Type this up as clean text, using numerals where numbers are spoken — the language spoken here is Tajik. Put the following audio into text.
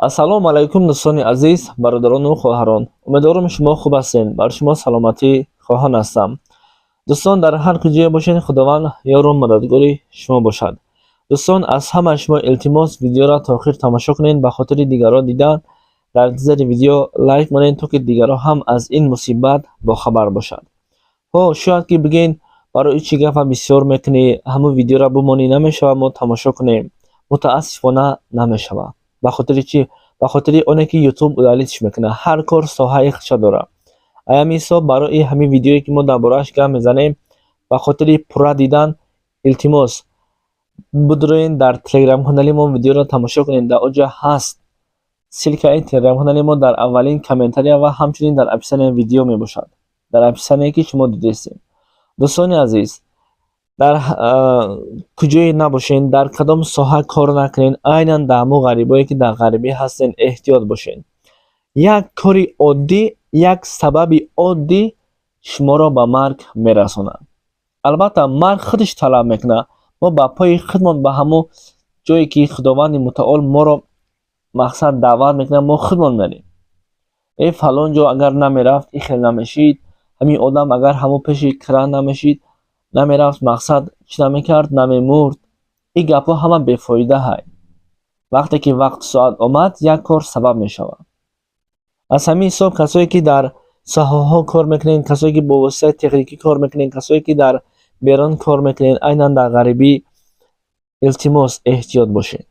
ассалому алайкум дӯстони азиз, бародарону хоҳарон. Умедворам шумо хуб ҳастед. Бар шумо саломатӣ хоҳон ҳастам. дӯстон, дар ҳар куҷое бошед, худованд ёру мададгори шумо бошад. дӯстон, аз ҳама шумо илтимос, видеоро то охир тамошо кунед. ба хотири дигарҳо дидан дар зери видео лайк монед, то ки дигарҳо ҳам аз ин мусибат бохабар бошад. Шояд ки бигӯед, барои чӣ гапа бисёр мекунӣ, ҳамун видеоро бимонӣ, намешавад мо тамошо кунем. мутаассифона намешавад. ба хотири чӣ? Ба хотири оне ки ютуб удалитш мекунад. ҳар кор соҳаи худша дорад. ҳамин ҳисоб барои ҳамин видеое ки мо дар борааш гап мезанем, ба хотири пурра дидан, илтимос бидроед дар телеграм канали мо видеоро тамошо кунед. дар оҷа ҳаст силкаи телеграм канали мо, дар аввалин комментария ва ҳамчунин дар описанияи видео мебошад. дар описание ки шумо дидестед. дӯстони азиз, дар куҷое набошед, дар кадом соҳа кор накунед, айнан дар ҳамон ғарибое ки дар ғарибӣ ҳастед, эҳтиёт бошед. як кори оддӣ, як сабаби оддӣ шуморо ба марг мерасонад. албатта марг худаш талаб мекунад. мо ба пои худмон ба ҳамон ҷое ки худованди мутаол моро мақсад даъват мекунад, мо худмон мерем. фалон ҷо агар намерафт, ин хел намешид, ҳамин одам агар ҳамон пеши кира намешид, намерафт, мақсад чӣ намекард, намемурд. ин гапҳо ҳама бефоида ҳай. вақте ки вақту соат омад, як кор сабаб мешавад. аз ҳамин ҳисоб касое ки дар соҳаҳо кор мекунед, касое ки бо воситаи техникӣ кор мекунед, касое ки дар берун кор мекунед, айнан дар ғарибӣ, илтимос эҳтиёт бошед.